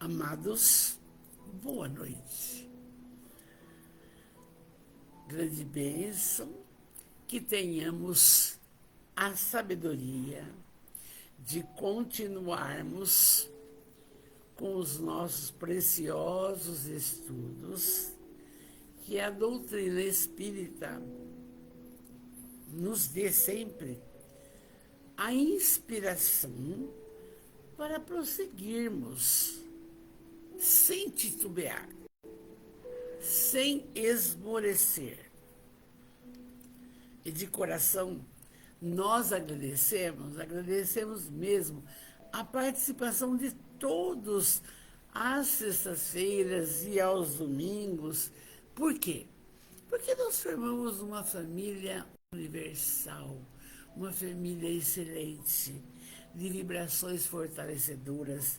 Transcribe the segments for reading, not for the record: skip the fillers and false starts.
Amados, boa noite. Grande bênção que tenhamos a sabedoria de continuarmos com os nossos preciosos estudos, que a doutrina espírita nos dê sempre a inspiração para prosseguirmos sem titubear, sem esmorecer. E de coração, nós agradecemos mesmo a participação de todos às sextas-feiras e aos domingos. Por quê? Porque nós formamos uma família universal, uma família excelente, de vibrações fortalecedoras,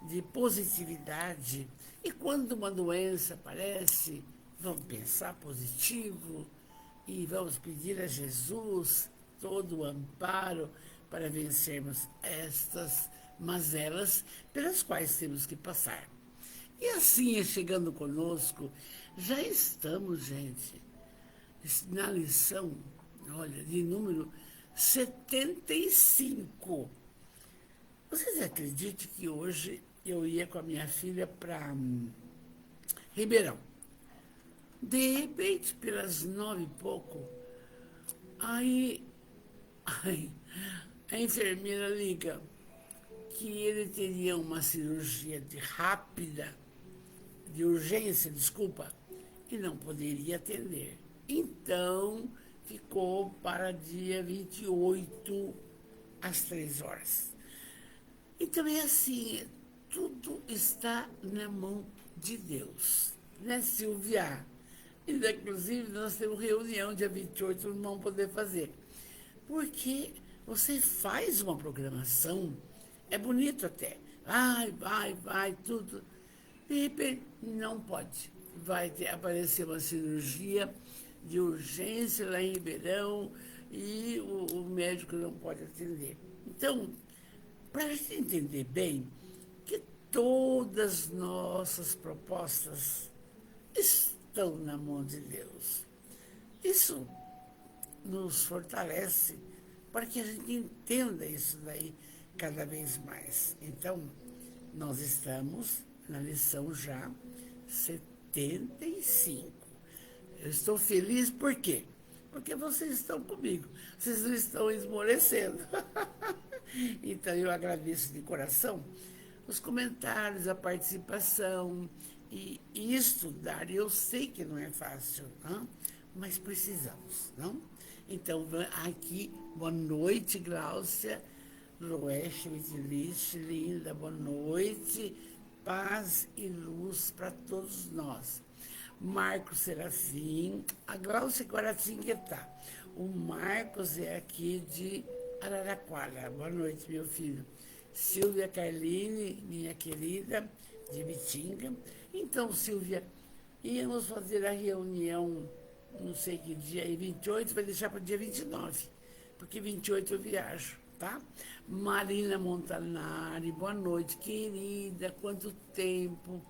de positividade. E quando uma doença aparece, vamos pensar positivo e vamos pedir a Jesus todo o amparo para vencermos estas mazelas pelas quais temos que passar. E assim, chegando conosco, já estamos, gente, na lição, olha, de número 75. Vocês acreditam que hoje eu ia com a minha filha para Ribeirão? De repente, pelas 9 e pouco, aí a enfermeira liga que ele teria uma cirurgia rápida, de urgência, desculpa, e não poderia atender. Então, ficou para dia 28, às 3 horas. Então é assim, tudo está na mão de Deus, né, Silvia? Inclusive, nós temos reunião dia 28, não vamos poder fazer. Porque você faz uma programação, é bonito até, vai, tudo. De repente, não pode. Vai aparecer uma cirurgia de urgência lá em Ribeirão e o médico não pode atender. Então, para a gente entender bem que todas nossas propostas estão na mão de Deus. Isso nos fortalece para que a gente entenda isso daí cada vez mais. Então, nós estamos na lição já 75. Eu estou feliz por quê? Porque vocês estão comigo, vocês não estão esmorecendo. Então, eu agradeço de coração os comentários, a participação e estudar. Eu sei que não é fácil, não? Mas precisamos, não? Então, aqui, boa noite, Gláucia, Loé Schmidt, linda, boa noite, paz e luz para todos nós. Marcos Serafim, a Gláucia Guaratinguetá. O Marcos é aqui de Araraquara. Boa noite, meu filho. Silvia Carline, minha querida, de Bitinga. Então, Silvia, íamos fazer a reunião, não sei que dia, aí 28, vai deixar para o dia 29, porque 28 eu viajo, tá? Marina Montanari, boa noite, querida, quanto tempo.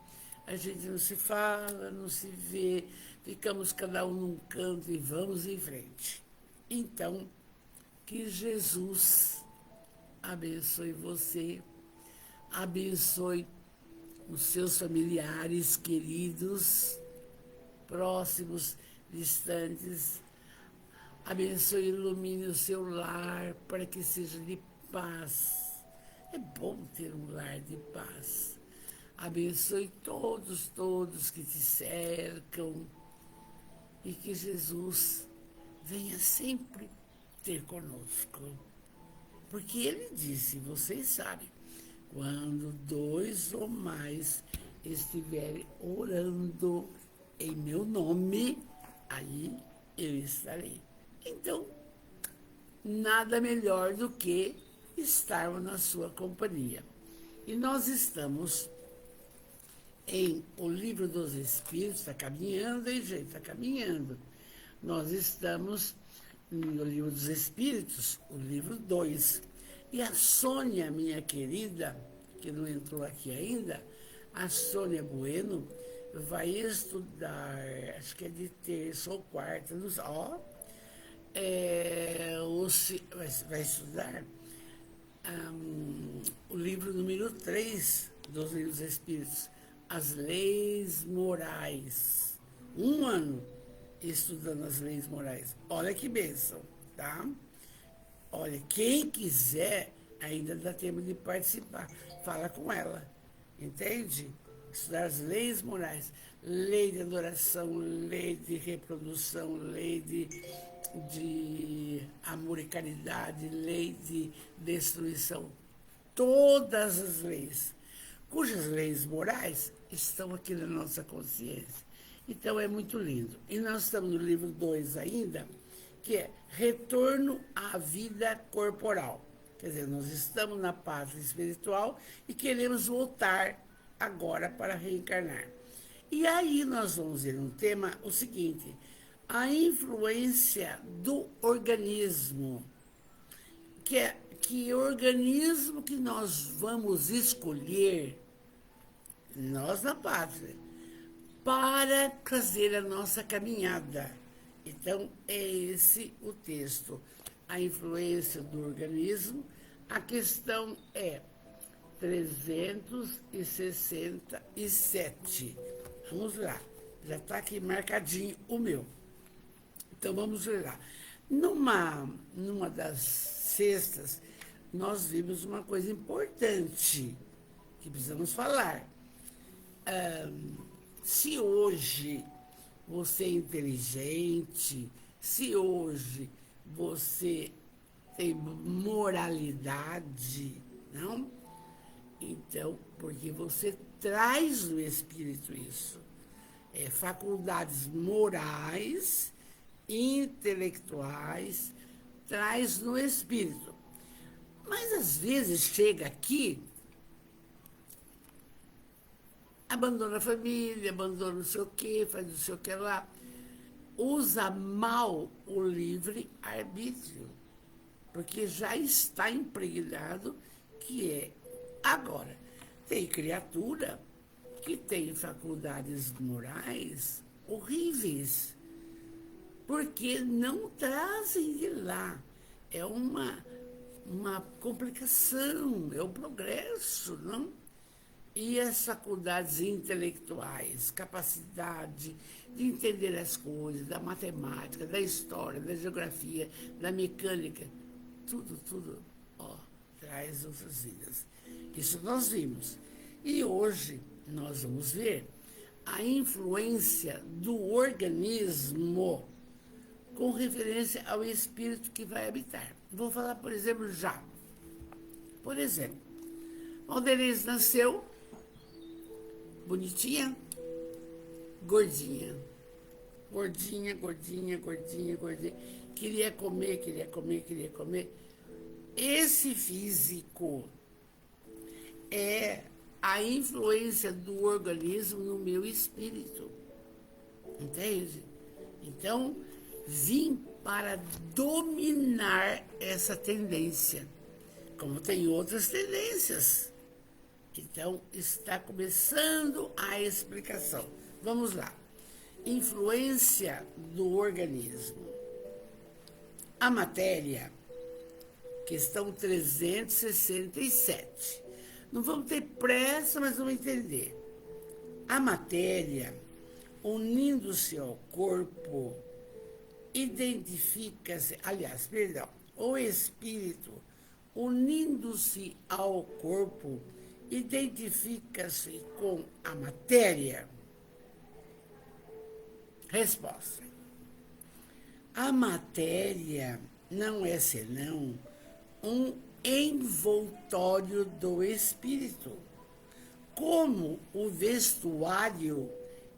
A gente não se fala, não se vê, ficamos cada um num canto e vamos em frente. Então, que Jesus abençoe você, abençoe os seus familiares queridos, próximos, distantes. Abençoe e ilumine o seu lar para que seja de paz. É bom ter um lar de paz. Abençoe todos que te cercam e que Jesus venha sempre ter conosco. Porque ele disse, vocês sabem, quando 2 ou mais estiverem orando em meu nome, aí eu estarei. Então, nada melhor do que estarmos na sua companhia. E nós estamos em O Livro dos Espíritos, está caminhando, hein, gente? Está caminhando. Nós estamos no Livro dos Espíritos, o livro 2. E a Sônia, minha querida, que não entrou aqui ainda, A Sônia Bueno vai estudar, acho que é de terça ou quarta, não sei, vai estudar o livro número 3 dos Livros Espíritos, As Leis Morais. 1 ano estudando as leis morais. Olha que bênção, tá? Olha, quem quiser, ainda dá tempo de participar. Fala com ela, entende? Estudar as leis morais. Lei de adoração, lei de reprodução, lei de amor e caridade, lei de destruição. Todas as leis, cujas leis morais estão aqui na nossa consciência. Então é muito lindo. E nós estamos no livro 2 ainda, que é Retorno à Vida Corporal. Quer dizer, nós estamos na pátria espiritual e queremos voltar agora para reencarnar. E aí nós vamos ver um tema, o seguinte, a influência do organismo. Que organismo que nós vamos escolher, nós na pátria, para fazer a nossa caminhada. Então, é esse o texto. A influência do organismo. A questão é 367. Vamos lá. Já está aqui marcadinho o meu. Então, vamos lá. Numa das sextas, nós vimos uma coisa importante que precisamos falar. Se hoje você é inteligente, se hoje você tem moralidade, não? Então, porque você traz no espírito isso. Faculdades morais, intelectuais, traz no espírito. Mas às vezes chega aqui, abandona a família, abandona não sei o quê, faz não sei o que lá. Usa mal o livre-arbítrio, porque já está impregnado que é agora. Tem criatura que tem faculdades morais horríveis, porque não trazem de lá. É uma complicação, é o progresso, não? E as faculdades intelectuais, capacidade de entender as coisas, da matemática, da história, da geografia, da mecânica, tudo, traz outras vidas. Isso nós vimos. E hoje nós vamos ver a influência do organismo com referência ao espírito que vai habitar. Vou falar, por exemplo, já. Por exemplo, Valdenise nasceu bonitinha, gordinha. Gordinha. Queria comer. Esse físico é a influência do organismo no meu espírito. Entende? Então, vim para dominar essa tendência, como tem outras tendências. Então, está começando a explicação. Vamos lá. Influência do organismo. A matéria, questão 367. Não vamos ter pressa, mas vamos entender. A matéria, unindo-se ao corpo, identifica-se, o espírito, unindo-se ao corpo, identifica-se com a matéria? Resposta. A matéria não é senão um envoltório do espírito, como o vestuário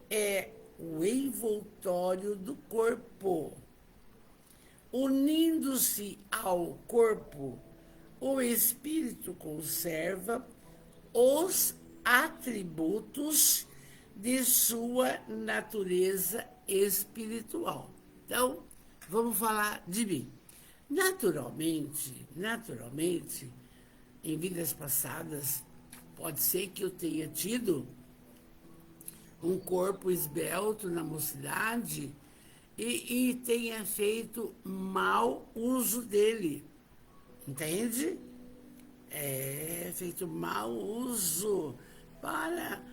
é o envoltório do corpo. Unindo-se ao corpo, o espírito conserva os atributos de sua natureza espiritual. Então, vamos falar de mim. Naturalmente, em vidas passadas, pode ser que eu tenha tido um corpo esbelto na mocidade e tenha feito mau uso dele. Entende? É feito mau uso para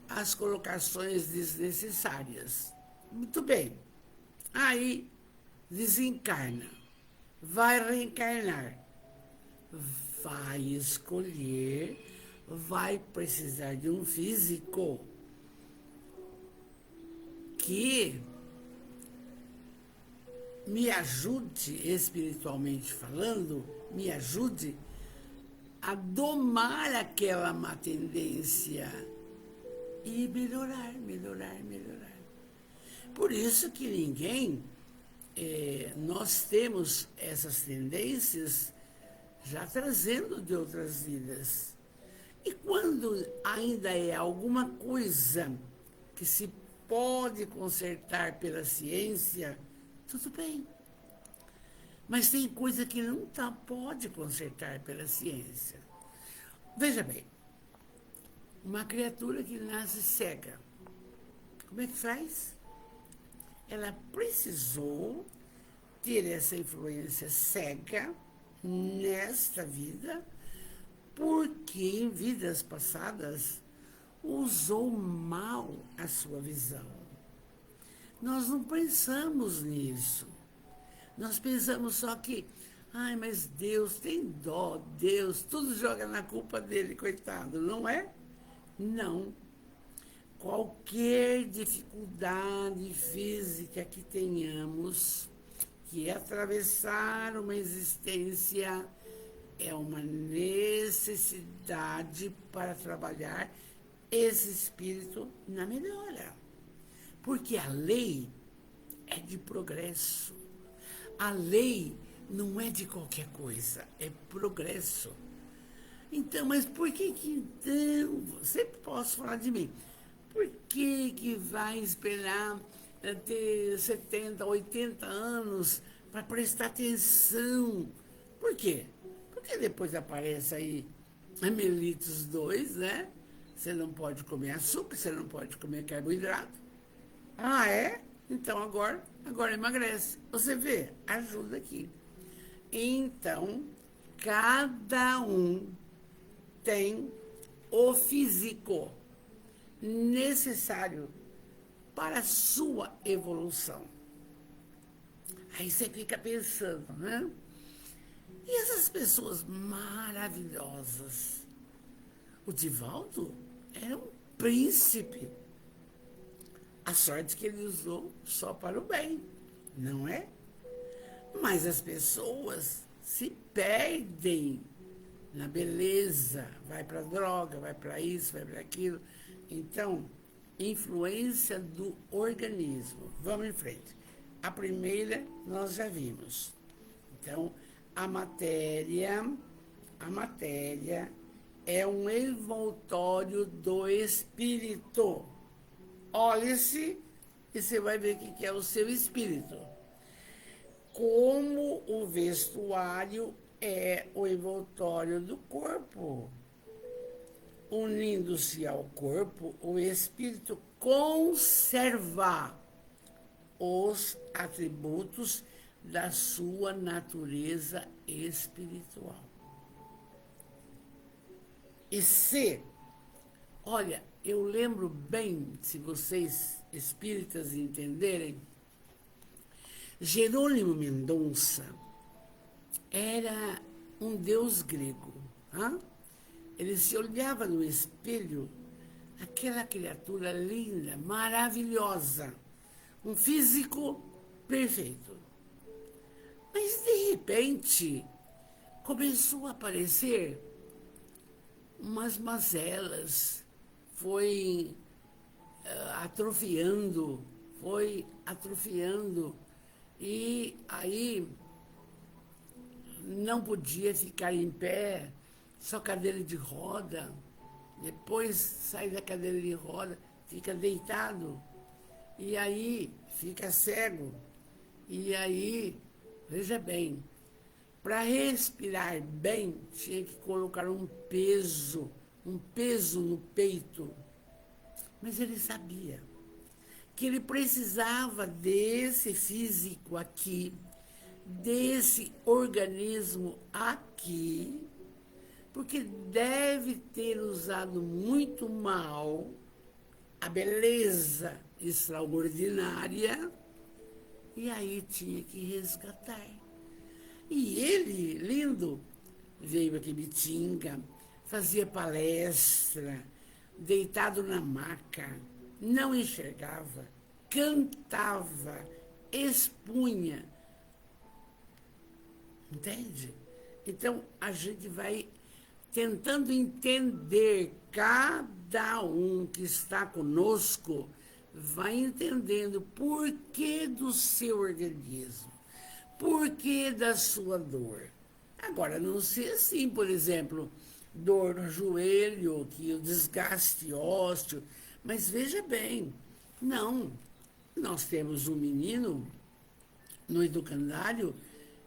as colocações desnecessárias. Muito bem. Aí desencarna, vai reencarnar, vai escolher, vai precisar de um físico que me ajude, espiritualmente falando, me ajude a domar aquela má tendência e melhorar. Por isso que nós temos essas tendências já trazendo de outras vidas. E quando ainda é alguma coisa que se pode consertar pela ciência, tudo bem. Mas tem coisa que não pode consertar pela ciência. Veja bem, uma criatura que nasce cega, como é que faz? Ela precisou ter essa influência cega nesta vida, porque em vidas passadas usou mal a sua visão. Nós não pensamos nisso. Nós pensamos só que, ai, mas Deus tem dó, Deus, tudo joga na culpa dele, coitado, não é? Não. Qualquer dificuldade física que tenhamos, que atravessar uma existência, é uma necessidade para trabalhar esse espírito na melhora. Porque a lei é de progresso. A lei não é de qualquer coisa, é progresso. Então, mas por que então, sempre posso falar de mim, por que vai esperar ter 70, 80 anos para prestar atenção? Por quê? Porque depois aparece aí a Mellitus 2, né? Você não pode comer açúcar, você não pode comer carboidrato. Ah, é? Então agora emagrece. Você vê, ajuda aqui. Então, cada um tem o físico necessário para a sua evolução. Aí você fica pensando, né? E essas pessoas maravilhosas? O Divaldo era um príncipe. A sorte que ele usou só para o bem, não é? Mas as pessoas se perdem na beleza, vai para a droga, vai para isso, vai para aquilo. Então, influência do organismo. Vamos em frente. A primeira nós já vimos. Então, a matéria é um envoltório do espírito. Olhe-se e você vai ver o que é o seu espírito. Como o vestuário é o envoltório do corpo. Unindo-se ao corpo, o espírito conserva os atributos da sua natureza espiritual. E se, olha, eu lembro bem, se vocês espíritas entenderem, Jerônimo Mendonça era um deus grego. Hein? Ele se olhava no espelho, aquela criatura linda, maravilhosa, um físico perfeito. Mas, de repente, começou a aparecer umas mazelas, foi atrofiando, e aí não podia ficar em pé, só cadeira de roda. Depois sai da cadeira de roda, fica deitado, e aí fica cego. E aí, veja bem, para respirar bem, tinha que colocar um peso no peito. Mas ele sabia que ele precisava desse físico aqui, desse organismo aqui, porque deve ter usado muito mal a beleza extraordinária, e aí tinha que resgatar. E ele, lindo, veio aqui em Bitinga, fazia palestra, deitado na maca, não enxergava, cantava, expunha. Entende? Então, a gente vai tentando entender, cada um que está conosco vai entendendo por que do seu organismo, por que da sua dor. Agora, não sei assim, por exemplo, dor no joelho, que o desgaste ósseo, mas veja bem, não, nós temos um menino no educandário,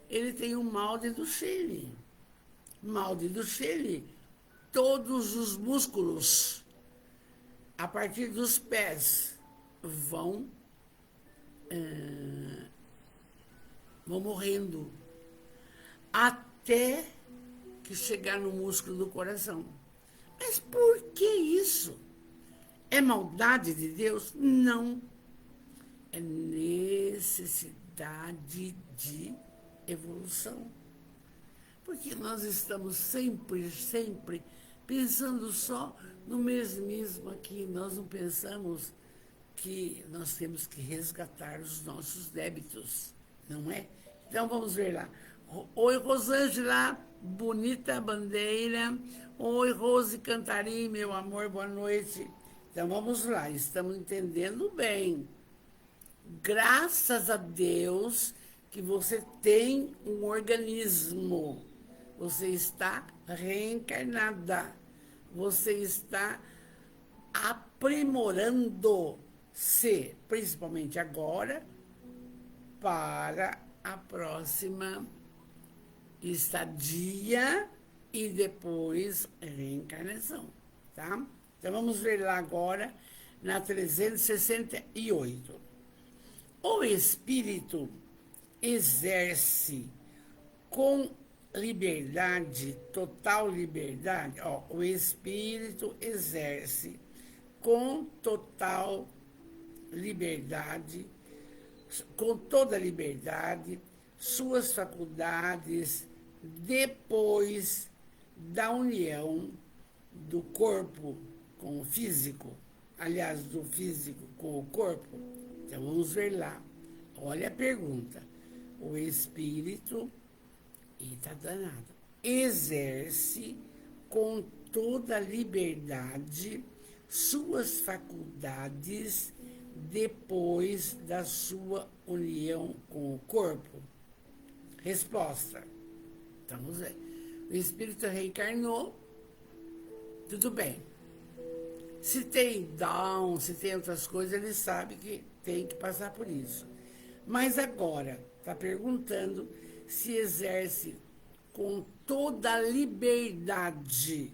ele tem um mal de Duchenne. Mal de Duchenne, todos os músculos, a partir dos pés, vão morrendo, até que chegar no músculo do coração. Mas por que isso? É maldade de Deus? Não. É necessidade de evolução. Porque nós estamos sempre pensando só no mesmismo aqui. Nós não pensamos que nós temos que resgatar os nossos débitos, não é? Então vamos ver lá. Oi, Rosângela, bonita bandeira. Oi, Rose Cantarim, meu amor, boa noite. Então vamos lá, estamos entendendo bem. Graças a Deus que você tem um organismo. Você está reencarnada. Você está aprimorando-se, principalmente agora, para a próxima estadia e depois reencarnação, tá? Então vamos ver lá agora na 368. O espírito exerce com liberdade, total liberdade, o espírito exerce com total liberdade, com toda liberdade, suas faculdades depois da união do corpo com o físico, aliás, do físico com o corpo. Então vamos ver lá. Olha a pergunta. O espírito, e está danado, exerce com toda a liberdade suas faculdades depois da sua união com o corpo? Resposta. Então, vamos ver. O espírito reencarnou, tudo bem. Se tem Down, se tem outras coisas, ele sabe que tem que passar por isso. Mas agora, está perguntando se exerce com toda a liberdade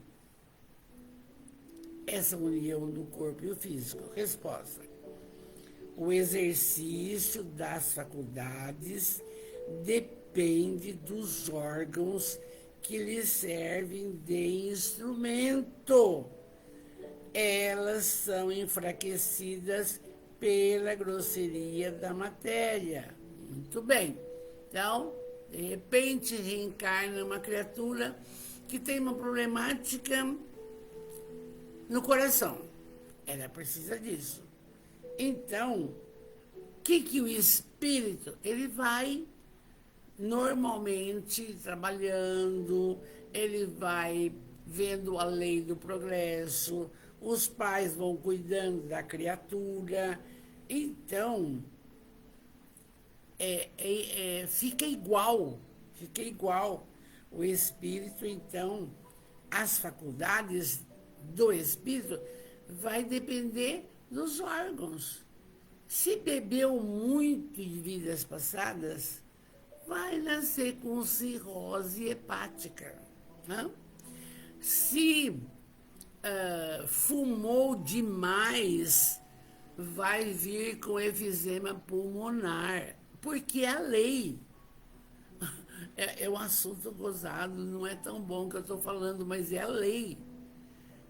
essa união do corpo e o físico. Resposta. O exercício das faculdades depende dos órgãos que lhe servem de instrumento. Elas são enfraquecidas pela grosseria da matéria. Muito bem. Então, de repente, reencarna uma criatura que tem uma problemática no coração. Ela precisa disso. Então, o que o espírito? Ele vai normalmente trabalhando, ele vai vendo a lei do progresso, os pais vão cuidando da criatura. Então, fica igual. O espírito, então, as faculdades do espírito vai depender dos órgãos. Se bebeu muito de vidas passadas, vai nascer com cirrose hepática. Né? Se fumou demais, vai vir com efizema pulmonar, porque é a lei. É um assunto gozado, não é tão bom que eu estou falando, mas é a lei.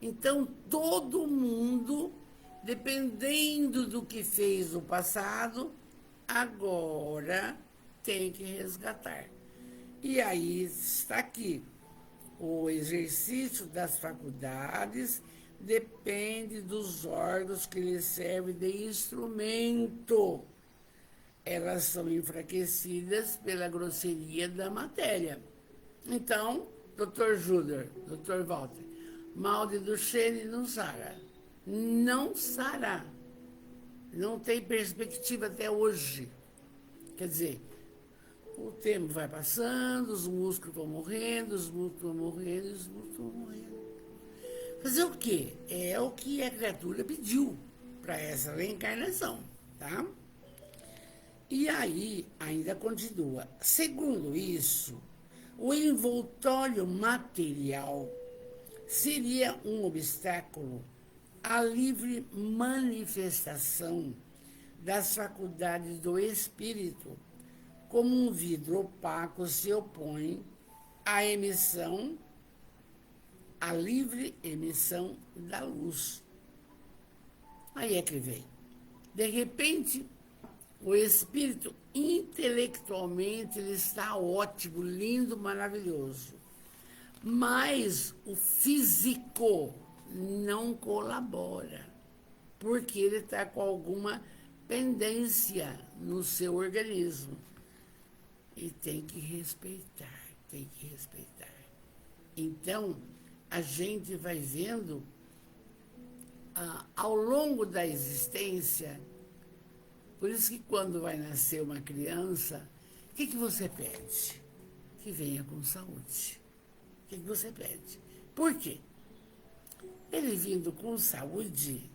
Então, todo mundo, dependendo do que fez no passado, agora tem que resgatar. E aí está aqui. O exercício das faculdades depende dos órgãos que lhes servem de instrumento. Elas são enfraquecidas pela grosseria da matéria. Então, doutor Júnior, doutor Walter, mal de Duchenne não sara. Não sara. Não tem perspectiva até hoje. Quer dizer, o tempo vai passando, os músculos vão morrendo, os músculos vão morrendo, os músculos vão morrendo. Fazer o quê? É o que a criatura pediu para essa reencarnação, tá? E aí, ainda continua. Segundo isso, o envoltório material seria um obstáculo à livre manifestação das faculdades do espírito, como um vidro opaco se opõe à emissão, à livre emissão da luz. Aí é que vem. De repente, o espírito, intelectualmente, ele está ótimo, lindo, maravilhoso. Mas o físico não colabora, porque ele está com alguma pendência no seu organismo. E tem que respeitar, tem que respeitar. Então, a gente vai vendo, ao longo da existência, por isso que quando vai nascer uma criança, o que você pede? Que venha com saúde. O que você pede? Por quê? Ele vindo com saúde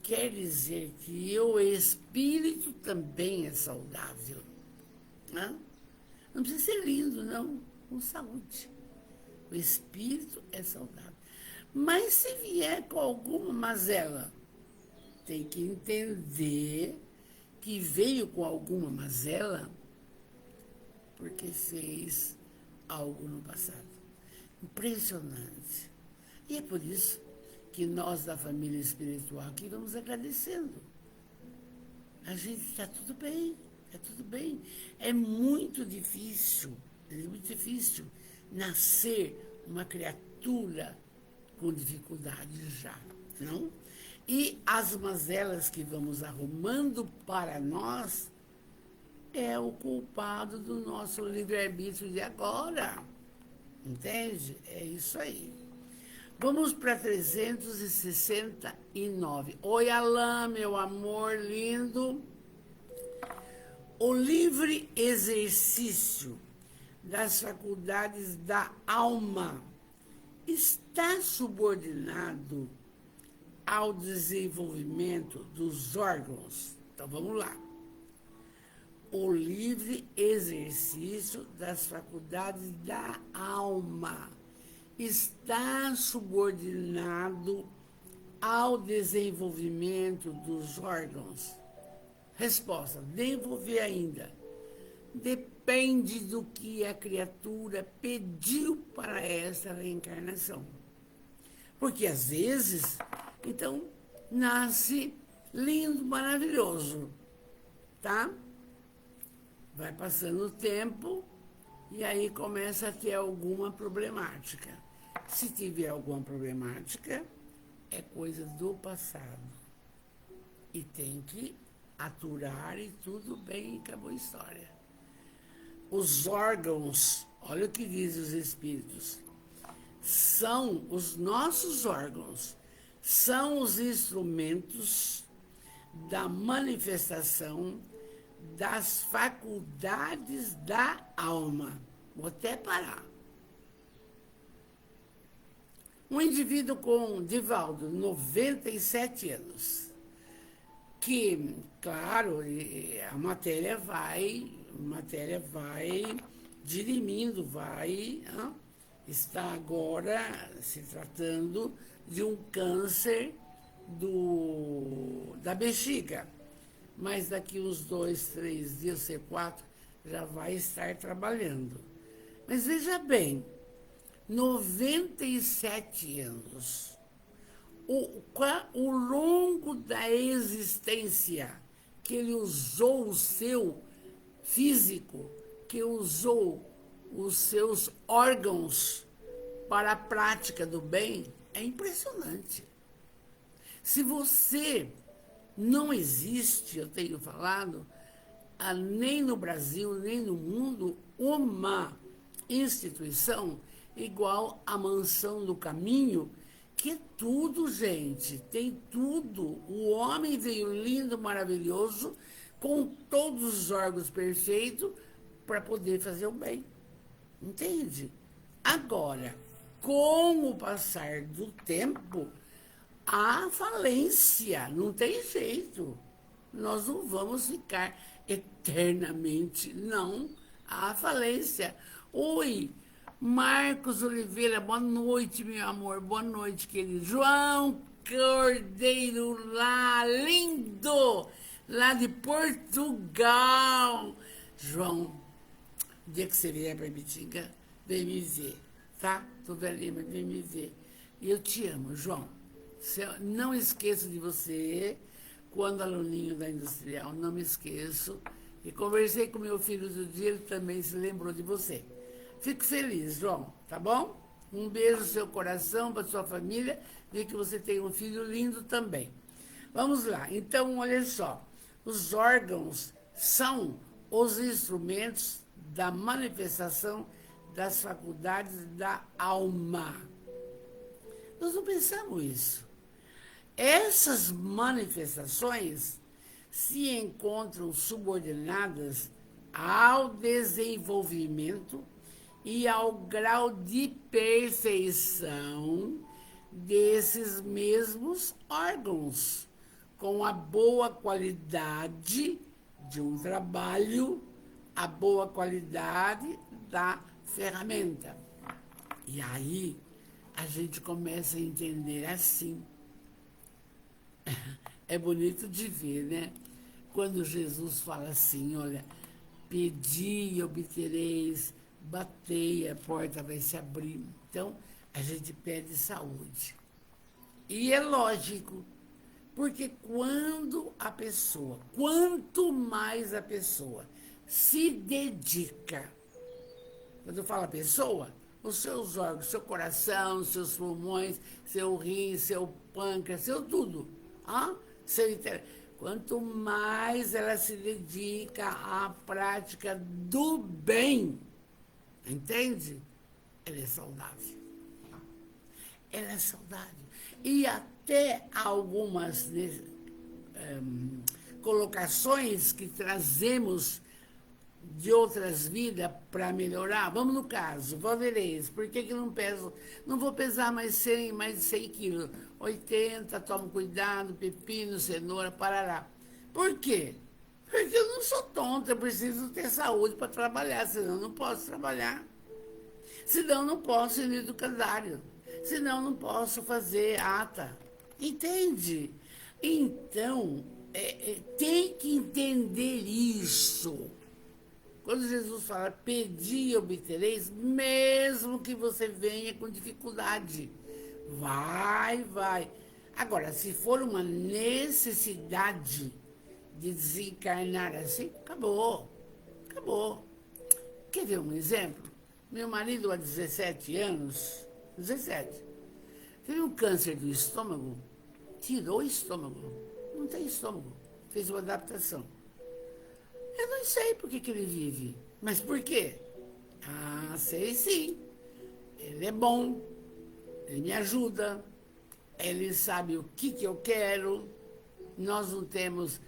quer dizer que o espírito também é saudável. Né? Não precisa ser lindo, não. Com saúde. O espírito é saudável. Mas se vier com alguma mazela, tem que entender que veio com alguma mazela porque fez algo no passado. Impressionante. E é por isso que nós da família espiritual aqui vamos agradecendo. A gente está tudo bem, está tudo bem. É muito difícil nascer uma criatura com dificuldade já, não? E as mazelas que vamos arrumando para nós é o culpado do nosso livre-arbítrio de agora. Entende? É isso aí. Vamos para 369. Oi, Alain, meu amor lindo. O livre exercício das faculdades da alma está subordinado ao desenvolvimento dos órgãos. Então, vamos lá. O livre exercício das faculdades da alma está subordinado ao desenvolvimento dos órgãos. Resposta: desenvolver ainda. Depende do que a criatura pediu para essa reencarnação. Porque, às vezes, então, nasce lindo, maravilhoso, tá? Vai passando o tempo e aí começa a ter alguma problemática. Se tiver alguma problemática, é coisa do passado. E tem que aturar e tudo bem, acabou a história. Os órgãos, olha o que dizem os espíritos, são os nossos órgãos, são os instrumentos da manifestação das faculdades da alma. Vou até parar. Um indivíduo com, Divaldo, 97 anos, que, claro, a matéria vai dirimindo, vai está agora se tratando de um câncer da bexiga. Mas daqui uns 2, 3 dias, sei 4, já vai estar trabalhando. Mas veja bem, 97 anos, o longo da existência que ele usou o seu físico, que usou os seus órgãos para a prática do bem, é impressionante. Se você não existe, eu tenho falado, nem no Brasil, nem no mundo, uma instituição igual a Mansão do Caminho, que é tudo, gente, tem tudo. O homem veio lindo, maravilhoso, com todos os órgãos perfeitos, para poder fazer o bem. Entende? Agora, com o passar do tempo, há falência, não tem jeito. Nós não vamos ficar eternamente, não. Há falência. Oi, Marcos Oliveira, boa noite, meu amor, boa noite, querido. João Cordeiro, lá, lindo, lá de Portugal. João, o dia que você vier para Ibitinga, vem me ver, tá? Tô velhinha, mas vem me ver. E eu te amo, João. Não esqueço de você, quando aluninho da Industrial, não me esqueço. E conversei com meu filho do dia, ele também se lembrou de você. Fico feliz, João, tá bom? Um beijo no seu coração, para sua família, e que você tem um filho lindo também. Vamos lá, então, olha só. Os órgãos são os instrumentos da manifestação das faculdades da alma. Nós não pensamos isso. Essas manifestações se encontram subordinadas ao desenvolvimento e ao grau de perfeição desses mesmos órgãos, com a boa qualidade de um trabalho, a boa qualidade da ferramenta. E aí a gente começa a entender assim. É bonito de ver, né? Quando Jesus fala assim, olha, pedi e obtereis, batei, a porta vai se abrir. Então, a gente pede saúde. E é lógico, porque quanto mais a pessoa se dedica, quando eu falo a pessoa, os seus órgãos, seu coração, seus pulmões, seu rim, seu pâncreas, seu tudo, quanto mais ela se dedica à prática do bem, entende? Ela é saudável. Ela é saudável. E até algumas colocações que trazemos de outras vidas para melhorar. Vamos no caso, Valderez, por que não peso? Não vou pesar mais de 100 quilos. 80, tomo cuidado, pepino, cenoura, parará. Por quê? Porque eu não sou tonta, eu preciso ter saúde para trabalhar, senão não posso trabalhar. Senão não posso ir no educandário. Senão não posso fazer ata. Entende? Então, tem que entender isso. Quando Jesus fala, pedi e obtereis, mesmo que você venha com dificuldade. Vai. Agora, se for uma necessidade de desencarnar assim, acabou. Quer ver um exemplo? Meu marido, há 17 anos, teve um câncer do estômago, tirou o estômago, não tem estômago, fez uma adaptação. Eu não sei por que ele vive. Mas por quê? Sei sim. Ele é bom, ele me ajuda, ele sabe o que eu quero. Nós estamos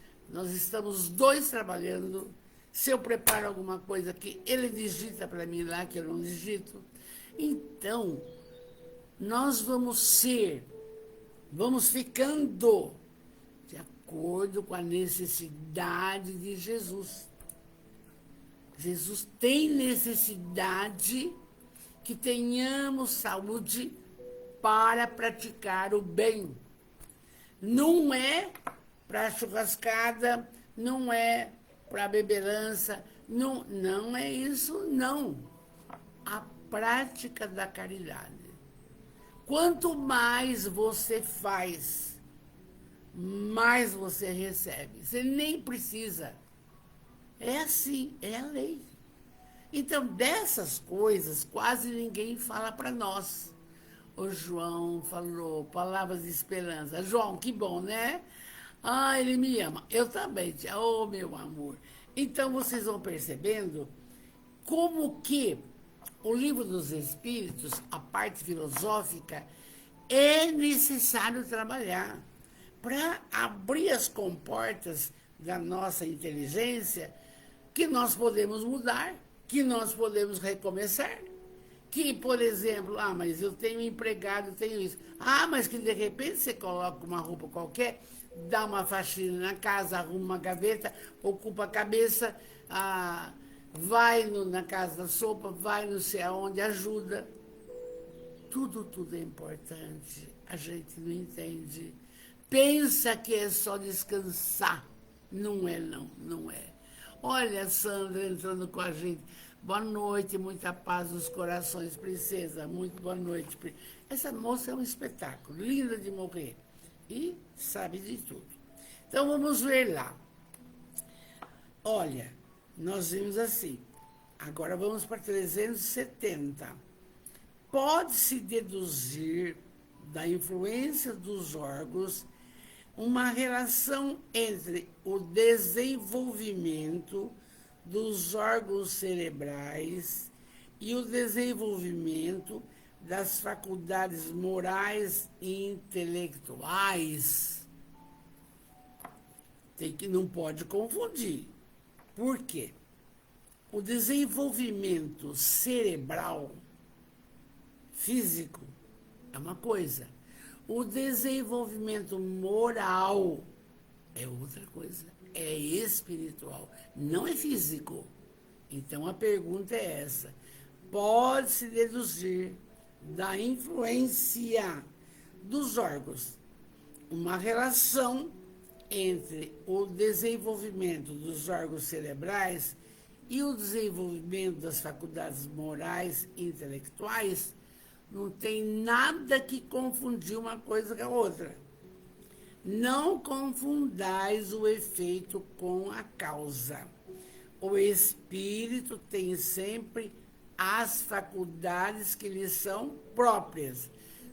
os dois trabalhando. Se eu preparo alguma coisa que ele digita para mim lá, que eu não digito. Então, nós vamos ficando de acordo com a necessidade de Jesus. Jesus tem necessidade que tenhamos saúde para praticar o bem. Não é para churrascada, não é para beberança, não é isso, não. A prática da caridade. Quanto mais você faz, mais você recebe. Você nem precisa. É assim, é a lei. Então, dessas coisas, quase ninguém fala para nós. O João falou palavras de esperança. João, que bom, né? Ah, ele me ama. Eu também te amo, oh, meu amor. Então, vocês vão percebendo como que o livro dos Espíritos, a parte filosófica, é necessário trabalhar para abrir as comportas da nossa inteligência, que nós podemos mudar, que nós podemos recomeçar. Que, por exemplo, mas eu tenho empregado, tenho isso. Mas que de repente você coloca uma roupa qualquer, dá uma faxina na casa, arruma uma gaveta, ocupa a cabeça, vai na casa da sopa, vai não sei aonde, ajuda. Tudo é importante. A gente não entende. Pensa que é só descansar. Não é, não é. Olha a Sandra entrando com a gente. Boa noite, muita paz nos corações, princesa. Muito boa noite. Essa moça é um espetáculo, linda de morrer. E sabe de tudo. Então vamos ver lá. Olha, nós vimos assim. Agora vamos para 370. Pode-se deduzir da influência dos órgãos uma relação entre o desenvolvimento dos órgãos cerebrais e o desenvolvimento das faculdades morais e intelectuais. Não pode confundir. Por quê? O desenvolvimento cerebral, físico, é uma coisa. O desenvolvimento moral é outra coisa. É espiritual, não é físico. Então, a pergunta é essa. Pode-se deduzir da influência dos órgãos uma relação entre o desenvolvimento dos órgãos cerebrais e o desenvolvimento das faculdades morais e intelectuais? Não tem nada que confundir uma coisa com a outra. Não confundais o efeito com a causa. O espírito tem sempre as faculdades que lhe são próprias.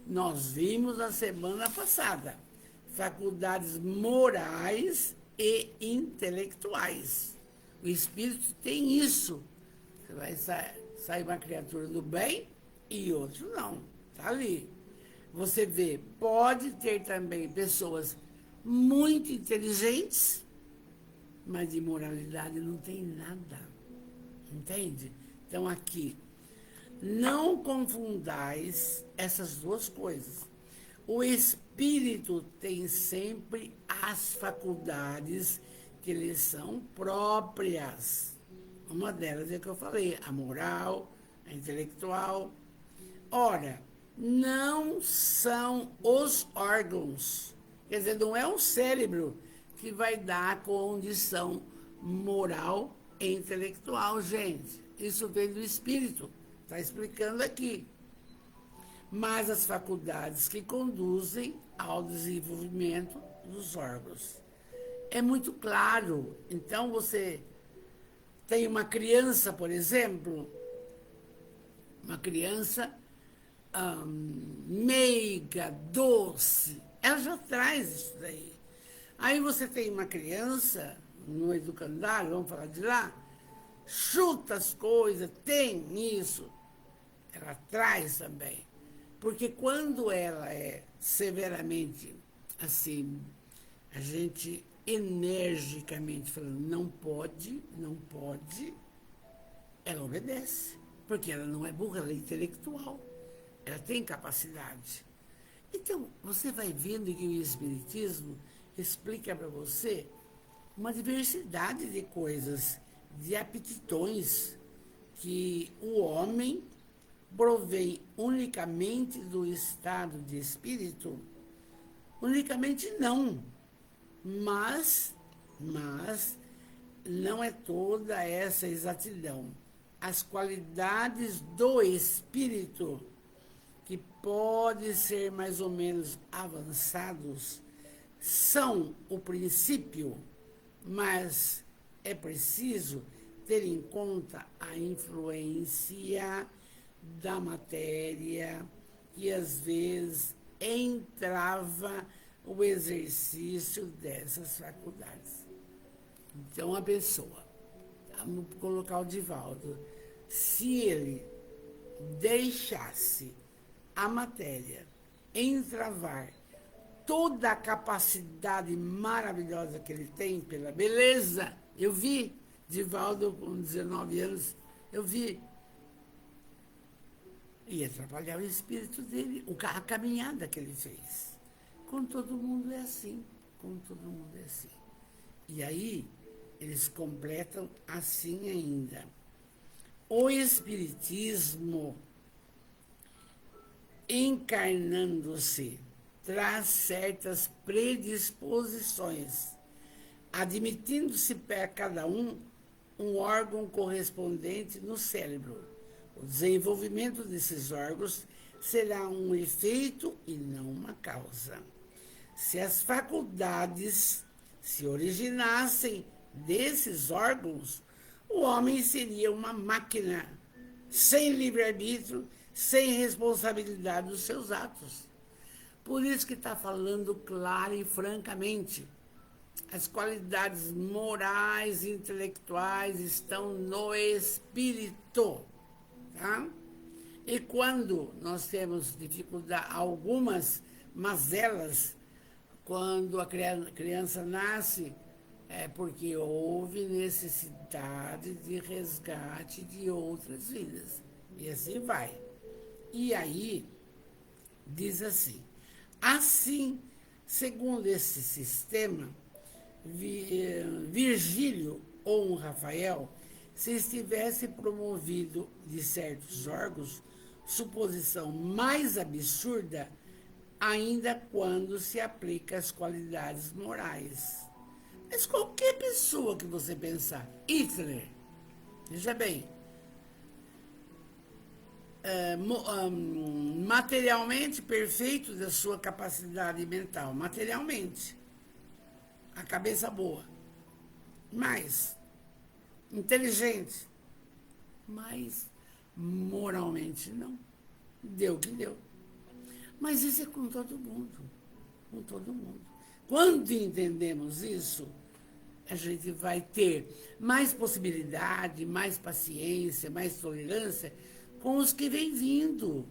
Nós vimos na semana passada. Faculdades morais e intelectuais. O espírito tem isso. Você vai sair uma criatura do bem e outro não. Está ali. Você vê, pode ter também pessoas muito inteligentes, mas de moralidade não tem nada. Entende? Então, aqui, não confundais essas duas coisas. O espírito tem sempre as faculdades que lhe são próprias. Uma delas é que eu falei, a moral, a intelectual. Ora, não são os órgãos. Quer dizer, não é o cérebro que vai dar a condição moral e intelectual, gente. Isso vem do espírito. Está explicando aqui. Mas as faculdades que conduzem ao desenvolvimento dos órgãos. É muito claro. Então, você tem uma criança, por exemplo, uma criança meiga, doce, ela já traz isso daí. Aí você tem uma criança no educandário, vamos falar de lá, chuta as coisas, tem isso, ela traz também. Porque quando ela é severamente, assim, a gente energicamente falando, não pode, ela obedece. Porque ela não é burra, ela é intelectual. Ela tem capacidade. Então, você vai vendo que o Espiritismo explica para você uma diversidade de coisas, de aptidões que o homem provém unicamente do estado de espírito? Unicamente não, mas não é toda essa exatidão. As qualidades do espírito, que podem ser mais ou menos avançados, são o princípio, mas é preciso ter em conta a influência da matéria, que às vezes entrava o exercício dessas faculdades. Então, a pessoa, vamos colocar o Divaldo, se ele deixasse a matéria entravar toda a capacidade maravilhosa que ele tem pela beleza, eu vi Divaldo com 19 anos, eu vi, ia atrapalhar o espírito dele, a caminhada que ele fez. Com todo mundo é assim, com todo mundo é assim. E aí, eles completam assim ainda. O espiritismo, encarnando-se, traz certas predisposições, admitindo-se para cada um órgão correspondente no cérebro. O desenvolvimento desses órgãos será um efeito e não uma causa. Se as faculdades se originassem desses órgãos, o homem seria uma máquina, sem livre-arbítrio, sem responsabilidade dos seus atos. Por isso que está falando claro e francamente. As qualidades morais e intelectuais estão no espírito. Tá? E quando nós temos dificuldade, algumas mazelas, quando a criança nasce, é porque houve necessidade de resgate de outras vidas. E assim vai. E aí, diz assim, segundo esse sistema, Virgílio ou Rafael, se estivesse promovido de certos órgãos, suposição mais absurda ainda quando se aplica às qualidades morais. Mas qualquer pessoa que você pensar, Hitler, veja bem, materialmente perfeito da sua capacidade mental, materialmente, a cabeça boa, mas inteligente, mas moralmente não. Deu o que deu. Mas isso é com todo mundo, com todo mundo. Quando entendemos isso, a gente vai ter mais possibilidade, mais paciência, mais tolerância com os que vêm vindo,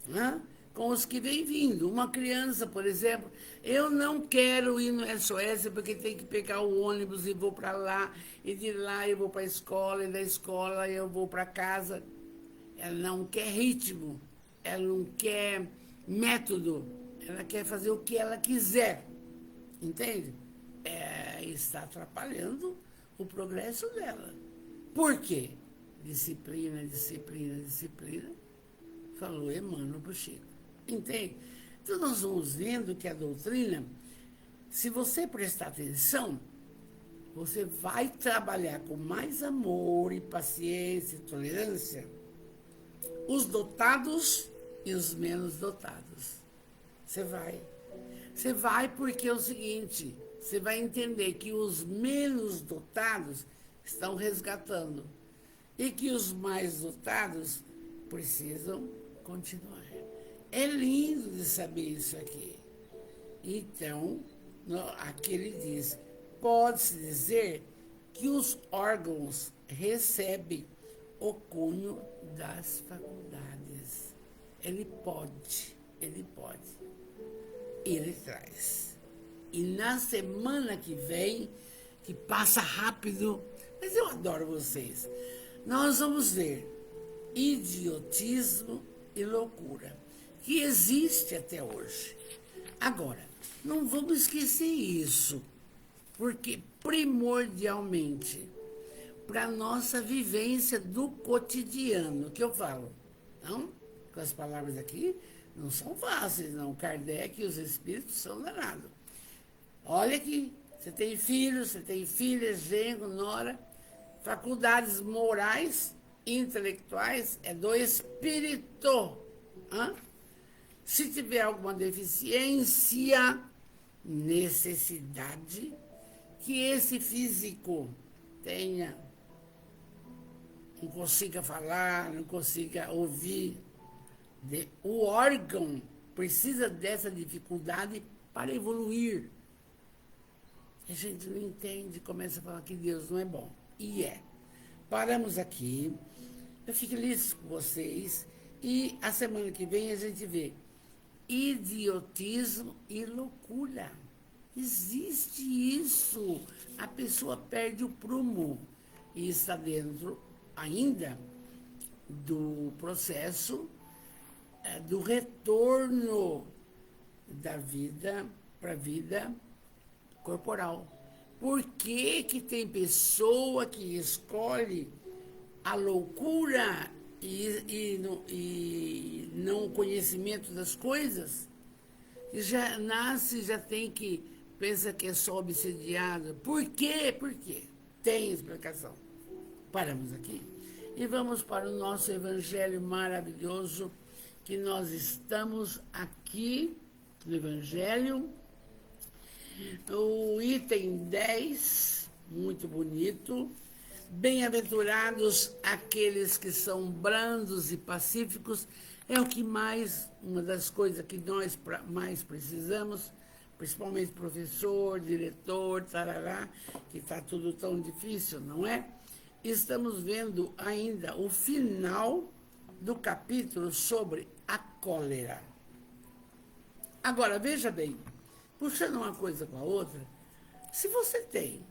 né? Com os que vêm vindo. Uma criança, por exemplo, eu não quero ir no SOS porque tem que pegar o ônibus e vou para lá, e de lá eu vou para a escola, e da escola eu vou para casa. Ela não quer ritmo, ela não quer método, ela quer fazer o que ela quiser, entende? Está atrapalhando o progresso dela. Por quê? Disciplina, disciplina, disciplina, falou Emmanuel para o Chico. Entende? Então, nós vamos vendo que a doutrina, se você prestar atenção, você vai trabalhar com mais amor e paciência e tolerância os dotados e os menos dotados. Você vai. Você vai porque é o seguinte, você vai entender que os menos dotados estão resgatando e que os mais dotados precisam continuar. É lindo de saber isso aqui. Então, aqui ele diz, pode-se dizer que os órgãos recebem o cunho das faculdades. Ele pode, ele traz. E na semana que vem, que passa rápido, mas eu adoro vocês, nós vamos ver idiotismo e loucura, que existe até hoje. Agora, não vamos esquecer isso, porque primordialmente, para a nossa vivência do cotidiano, que eu falo, Não? Com as palavras aqui não são fáceis, não. Kardec e os espíritos são danados. Olha aqui, você tem filhos, você tem filhas, genro, nora, faculdades morais, intelectuais, é do espírito. Hã? Se tiver alguma deficiência, necessidade, que esse físico tenha, não consiga falar, não consiga ouvir, o órgão precisa dessa dificuldade para evoluir. A gente não entende, começa a falar que Deus não é bom. E é. Paramos aqui. Eu fico feliz com vocês. E a semana que vem a gente vê idiotismo e loucura. Existe isso. A pessoa perde o prumo e está dentro ainda do processo do retorno da vida para a vida corporal. Por que que tem pessoa que escolhe a loucura e não o conhecimento das coisas? E já nasce, já tem que, pensa que é só obsediado. Por quê? Por quê? Tem explicação. Paramos aqui e vamos para o nosso evangelho maravilhoso, que nós estamos aqui no evangelho, o item 10, muito bonito. Bem-aventurados aqueles que são brandos e pacíficos, é o que mais, uma das coisas que nós mais precisamos, principalmente professor, diretor, tarará, que está tudo tão difícil, não é? Estamos vendo ainda o final do capítulo sobre a cólera. Agora, veja bem, puxando uma coisa com a outra, se você tem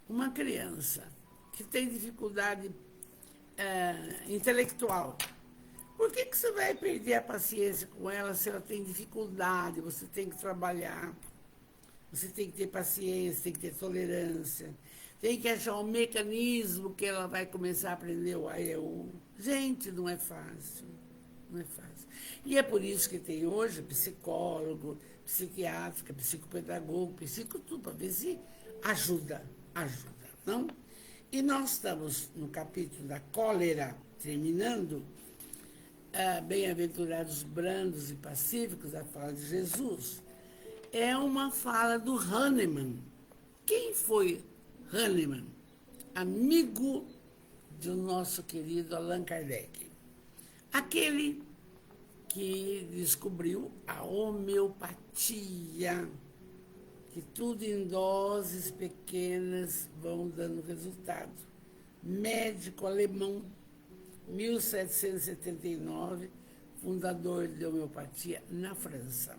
uma criança que tem dificuldade intelectual, por que você vai perder a paciência com ela se ela tem dificuldade? Você tem que trabalhar, você tem que ter paciência, tem que ter tolerância, tem que achar um mecanismo que ela vai começar a aprender o A e o U. Gente, não é fácil, não é fácil. E é por isso que tem hoje psicólogo, psiquiátrica, psicopedagogo, tudo, para ver se ajuda, não? E nós estamos no capítulo da cólera, terminando, bem-aventurados brandos e pacíficos, a fala de Jesus. É uma fala do Hahnemann. Quem foi Hahnemann? Amigo do nosso querido Allan Kardec. Aquele que descobriu a homeopatia, que tudo em doses pequenas vão dando resultado. Médico alemão, 1779, fundador de homeopatia na França.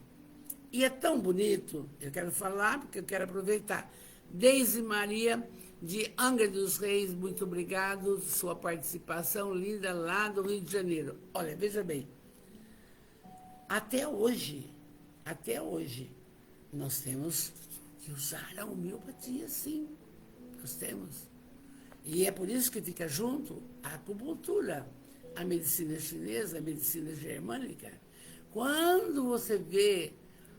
E é tão bonito, eu quero falar porque eu quero aproveitar. Deise Maria, de Angra dos Reis, muito obrigado, sua participação linda lá do Rio de Janeiro. Olha, veja bem, até hoje, nós temos que usar a homeopatia, sim, nós temos. E é por isso que fica junto a acupuntura, a medicina chinesa, a medicina germânica. Quando você vê...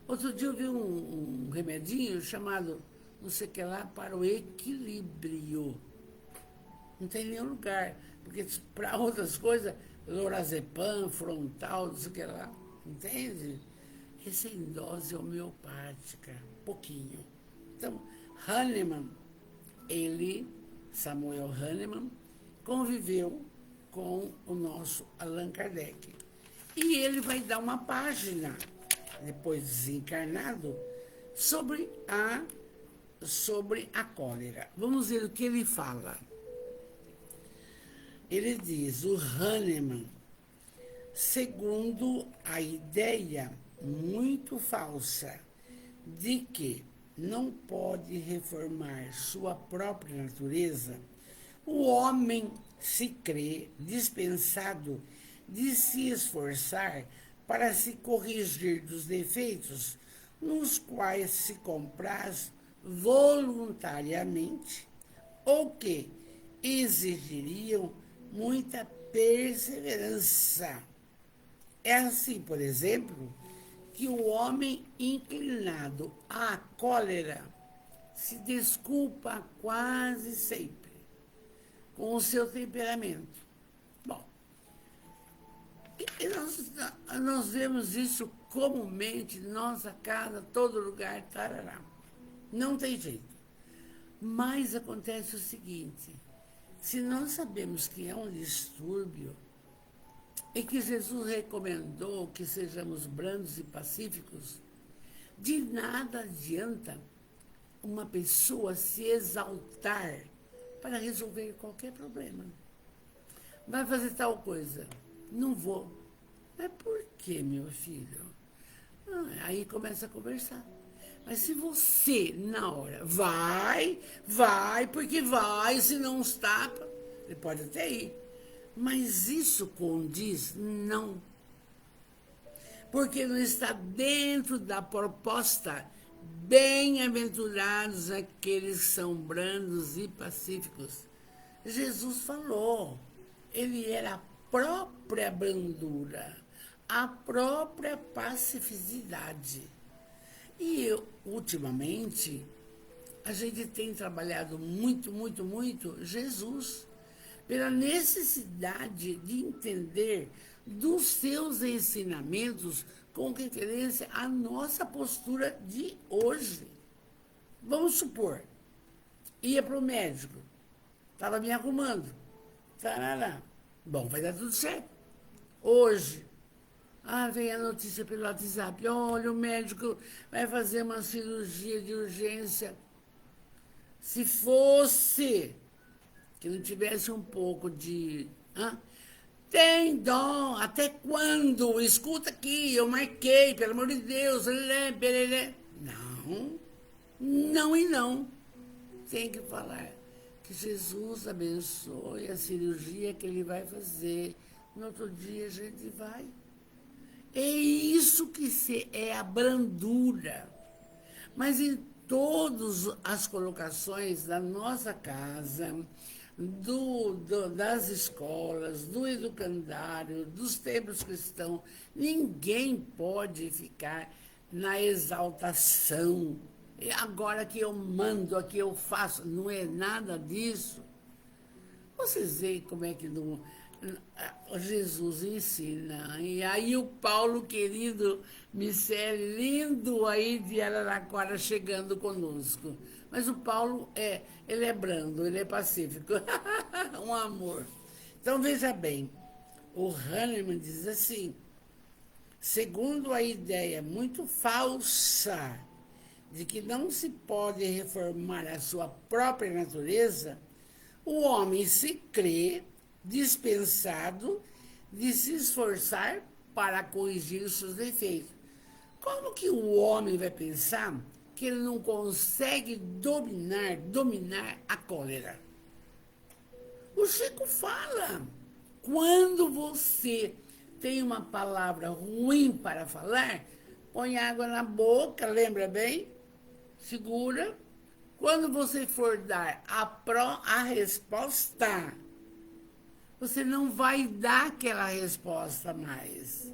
Outro dia eu vi um remedinho chamado, não sei o que lá, para o equilíbrio. Não tem nenhum lugar, porque para outras coisas, lorazepam, frontal, não sei o que lá, entende? Esse é em dose homeopática, pouquinho. Então, Hahnemann, Samuel Hahnemann, conviveu com o nosso Allan Kardec. E ele vai dar uma página, depois desencarnado, sobre a cólera. Vamos ver o que ele fala. Ele diz, o Hahnemann, segundo a ideia muito falsa de que não pode reformar sua própria natureza, o homem se crê dispensado de se esforçar para se corrigir dos defeitos nos quais se compraz voluntariamente ou que exigiriam muita perseverança. É assim, por exemplo, que o homem inclinado à cólera se desculpa quase sempre com o seu temperamento. Bom, e nós vemos isso comumente, nossa casa, todo lugar, tarará. Não tem jeito. Mas acontece o seguinte, se nós sabemos que é um distúrbio e que Jesus recomendou que sejamos brandos e pacíficos, de nada adianta uma pessoa se exaltar para resolver qualquer problema. Vai fazer tal coisa. Não vou. Mas por que, meu filho? Aí começa a conversar. Mas se você, na hora, vai, porque vai, se não os tapa, ele pode até ir. Mas isso condiz? Não. Porque não está dentro da proposta. Bem-aventurados aqueles que são brandos e pacíficos. Jesus falou, ele era a própria brandura, a própria pacificidade. E ultimamente, a gente tem trabalhado muito Jesus, pela necessidade de entender dos seus ensinamentos com referência à nossa postura de hoje. Vamos supor, ia para o médico, estava me arrumando, tarará. Bom, vai dar tudo certo. Hoje, vem a notícia pelo WhatsApp, olha, o médico vai fazer uma cirurgia de urgência. Se fosse que não tivesse um pouco de... Tem dó, até quando? Escuta aqui, eu marquei, pelo amor de Deus. Não, não e não. Tem que falar que Jesus abençoe a cirurgia que ele vai fazer. No outro dia a gente vai. É isso que é a brandura. Mas em todas as colocações da nossa casa, das escolas, do educandário, dos templos cristãos, ninguém pode ficar na exaltação. E agora que eu mando, aqui eu faço, não é nada disso. Vocês veem como é que Jesus ensina. E aí o Paulo, querido Miceli, lindo aí de Araraquara, chegando conosco. Mas o Paulo ele é brando, ele é pacífico. Um amor. Então, veja bem, o Hahnemann diz assim, segundo a ideia muito falsa de que não se pode reformar a sua própria natureza, o homem se crê dispensado de se esforçar para corrigir os seus defeitos. Como que o homem vai pensar que ele não consegue dominar a cólera? O Chico fala, quando você tem uma palavra ruim para falar, põe água na boca, lembra bem? Segura. Quando você for dar a resposta, você não vai dar aquela resposta mais.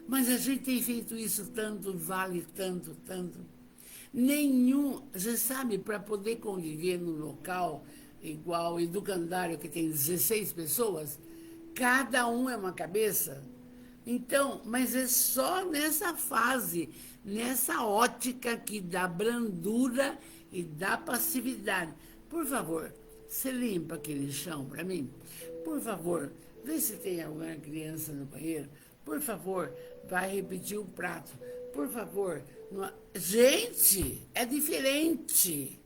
Mas a gente tem feito isso tanto, vale tanto. Você sabe, para poder conviver no local igual educandário, que tem 16 pessoas, cada um é uma cabeça. Então, mas é só nessa fase, nessa ótica aqui da brandura e da passividade. Por favor, você limpa aquele chão para mim? Por favor, vê se tem alguma criança no banheiro. Por favor, vai repetir o prato. Por favor. Gente, é diferente.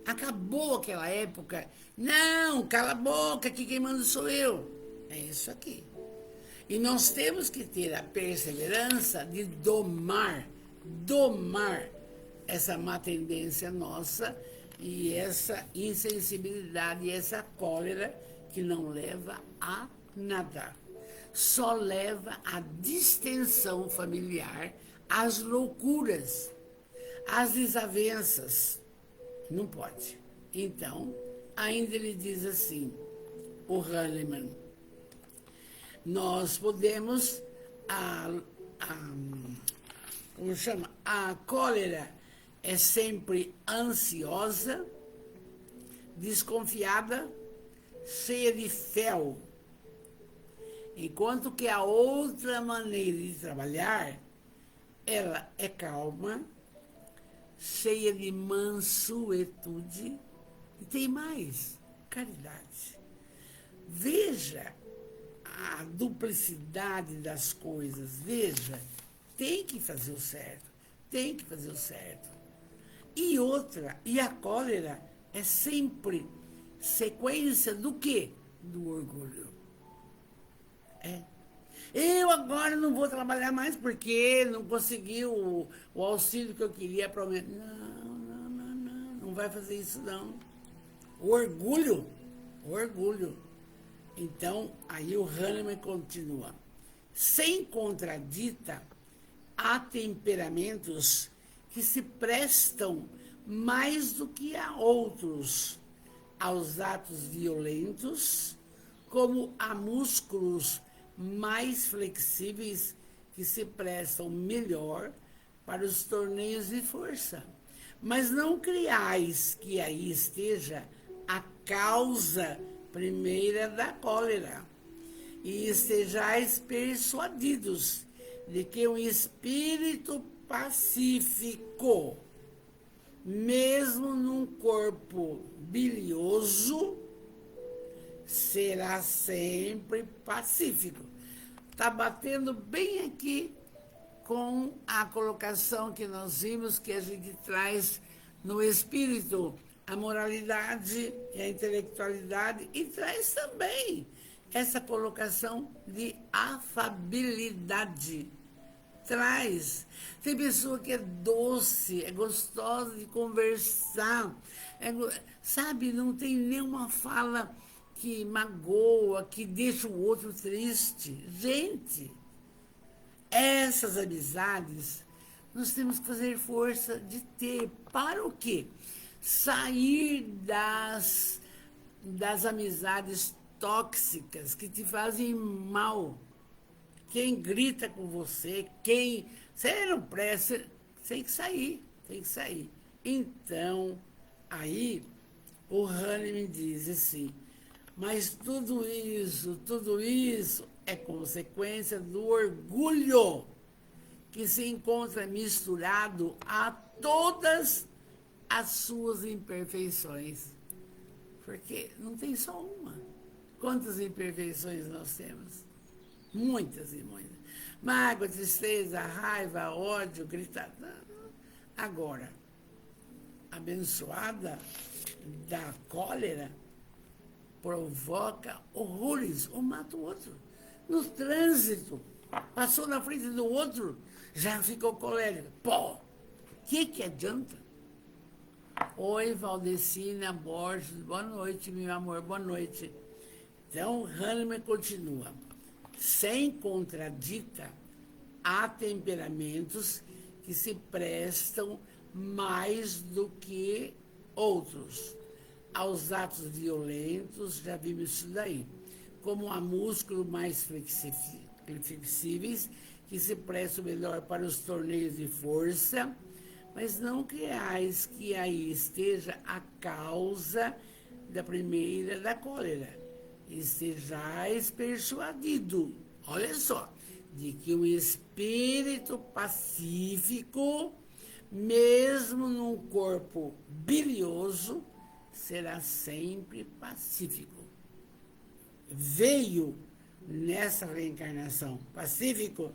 Acabou aquela época. Não, cala a boca, que quem manda sou eu. É isso aqui. E nós temos que ter a perseverança de domar essa má tendência nossa e essa insensibilidade e essa cólera que não leva a nada. Só leva à distensão familiar, às loucuras, às desavenças. Não pode. Então, ainda ele diz assim, o Hahnemann, nós podemos a, a, como chama? A cólera é sempre ansiosa, desconfiada, cheia de fel. Enquanto que a outra maneira de trabalhar, ela é calma, cheia de mansuetude e tem mais, caridade. Veja a duplicidade das coisas, veja, tem que fazer o certo, tem que fazer o certo. E outra, e a cólera é sempre sequência do quê? Do orgulho. Eu agora não vou trabalhar mais porque não consegui o auxílio que eu queria para o meu. Não vai fazer isso não. Orgulho. Então, aí o Hahnemann continua. Sem contradita, há temperamentos que se prestam mais do que a outros aos atos violentos, como a músculos mais flexíveis que se prestam melhor para os torneios de força. Mas não criais que aí esteja a causa primeira da cólera, e estejais persuadidos de que um espírito pacífico, mesmo num corpo bilioso, será sempre pacífico. Está batendo bem aqui com a colocação que nós vimos, que a gente traz no espírito a moralidade e a intelectualidade, e traz também essa colocação de afabilidade. Traz. Tem pessoa que é doce, é gostosa de conversar, sabe, não tem nenhuma fala que magoa, que deixa o outro triste. Gente, essas amizades nós temos que fazer força de ter. Para o quê? Sair das amizades tóxicas que te fazem mal. Quem grita com você, você não presta, tem que sair. Então, aí, o Hahnemann diz assim, mas tudo isso é consequência do orgulho que se encontra misturado a todas as suas imperfeições. Porque não tem só uma. Quantas imperfeições nós temos? Muitas e muitas. Mágoa, tristeza, raiva, ódio, gritar. Agora, abençoada da cólera provoca horrores, um mata o outro. No trânsito, passou na frente do outro, já ficou colérico. Pô, o que adianta? Oi, Valdecina Borges, boa noite, meu amor, boa noite. Então, Hahnemann continua. Sem contradita, há temperamentos que se prestam mais do que outros aos atos violentos, já vimos isso daí, como a músculos mais flexíveis, que se prestam melhor para os torneios de força, mas não creais que aí esteja a causa da primeira da cólera. Estejais persuadido, olha só, de que um espírito pacífico, mesmo num corpo bilioso, será sempre pacífico. Veio nessa reencarnação pacífico,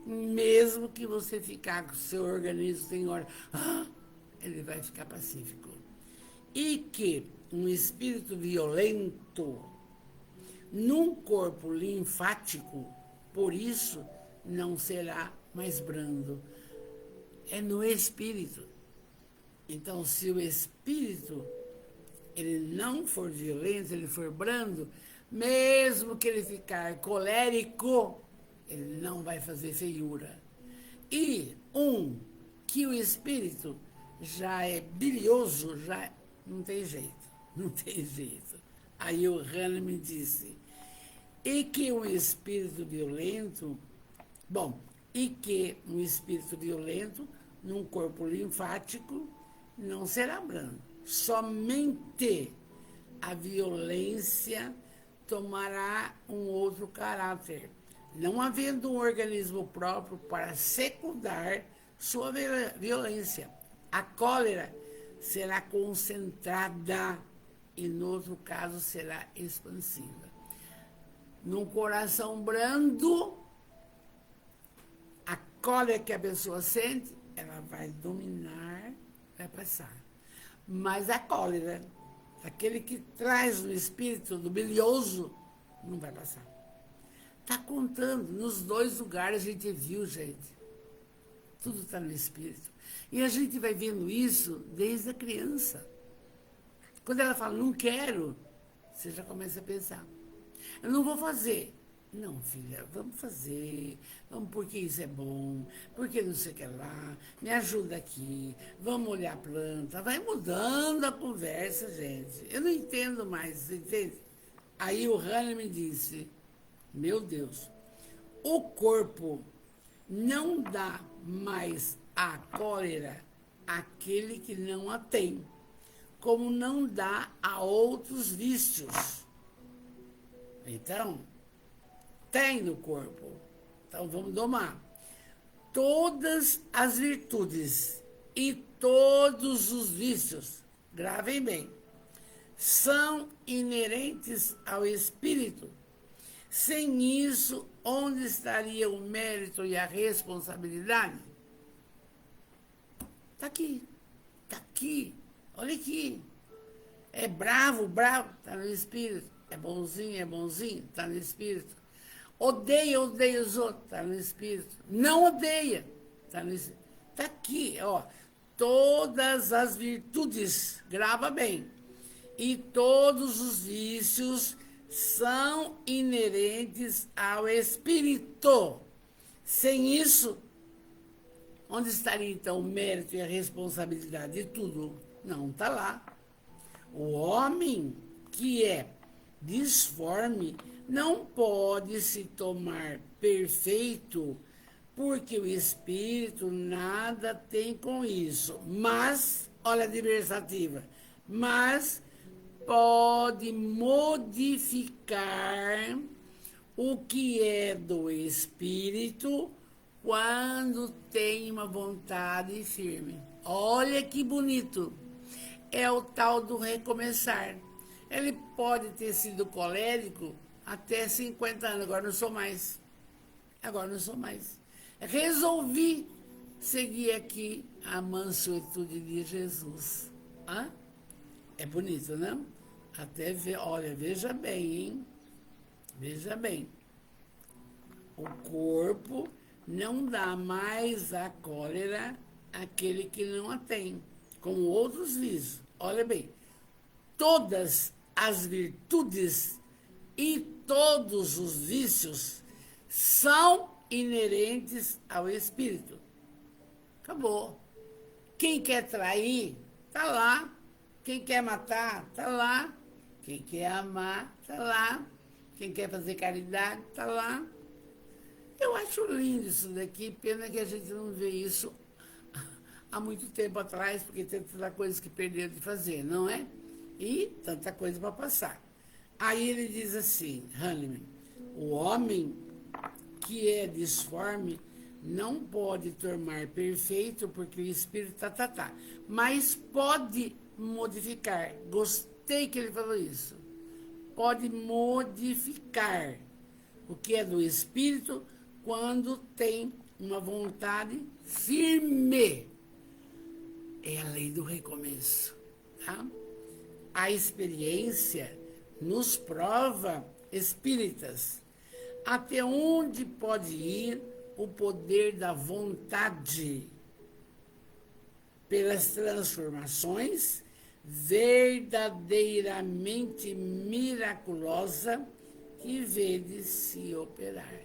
mesmo que você ficar com o seu organismo sem hora, ele vai ficar pacífico. E que um espírito violento, num corpo linfático, por isso não será mais brando. É no espírito. Então, se o espírito ele não for violento, ele for brando, mesmo que ele ficar colérico, ele não vai fazer feiura. E que o espírito já é bilioso, já não tem jeito. Aí o Hahnemann disse, e que um espírito violento, Bom, e que um espírito violento, num corpo linfático, não será brando. Somente a violência tomará um outro caráter, não havendo um organismo próprio para secundar sua violência. A cólera será concentrada e, no outro caso, será expansiva. Num coração brando, a cólera que a pessoa sente, ela vai dominar, vai passar. Mas a cólera, aquele que traz no espírito do bilioso, não vai passar. Está contando, nos dois lugares a gente viu, gente. Tudo está no espírito. E a gente vai vendo isso desde a criança. Quando ela fala, não quero, você já começa a pensar. Eu não vou fazer. Não, filha, vamos fazer. Vamos porque isso é bom. Porque não sei o que lá. Me ajuda aqui. Vamos olhar a planta. Vai mudando a conversa, gente. Eu não entendo mais, você entende? Aí o Hahnemann me disse, meu Deus, o corpo não dá mais a cólera àquele que não a tem, como não dá a outros vícios. Então, tem no corpo. Então, vamos domar. Todas as virtudes e todos os vícios, gravem bem, são inerentes ao espírito. Sem isso, onde estaria o mérito e a responsabilidade? Está aqui. Está aqui. Olha aqui. É bravo, bravo, está no espírito. É bonzinho, está no espírito. Odeia os outros, está no espírito. Não odeia, está no espírito. Está aqui, ó. Todas as virtudes, grava bem. E todos os vícios são inerentes ao espírito. Sem isso, onde estaria então o mérito e a responsabilidade de tudo? Não está lá. O homem que é disforme não pode se tomar perfeito, porque o espírito nada tem com isso. Mas, olha a adversativa, mas pode modificar o que é do espírito quando tem uma vontade firme. Olha que bonito. É o tal do recomeçar. Ele pode ter sido colérico até 50 anos, agora não sou mais. Resolvi seguir aqui a mansuetude de Jesus. Hã? É bonito, não? Até ver, olha, veja bem, hein? Veja bem. O corpo não dá mais a cólera àquele que não a tem, como outros vícios. Olha bem, todas as virtudes e todos os vícios são inerentes ao espírito. Acabou. Quem quer trair, tá lá. Quem quer matar, tá lá. Quem quer amar, tá lá. Quem quer fazer caridade, tá lá. Eu acho lindo isso daqui, pena que a gente não vê isso há muito tempo atrás, porque tem tanta coisa que perderam de fazer, não é? E tanta coisa para passar. Aí ele diz assim, Hahnemann, o homem que é disforme não pode tornar perfeito, porque o espírito tá. Mas pode modificar. Gostei que ele falou isso. Pode modificar o que é do espírito quando tem uma vontade firme. É a lei do recomeço, tá? A experiência nos prova, espíritas, até onde pode ir o poder da vontade pelas transformações verdadeiramente miraculosa que vede se operar.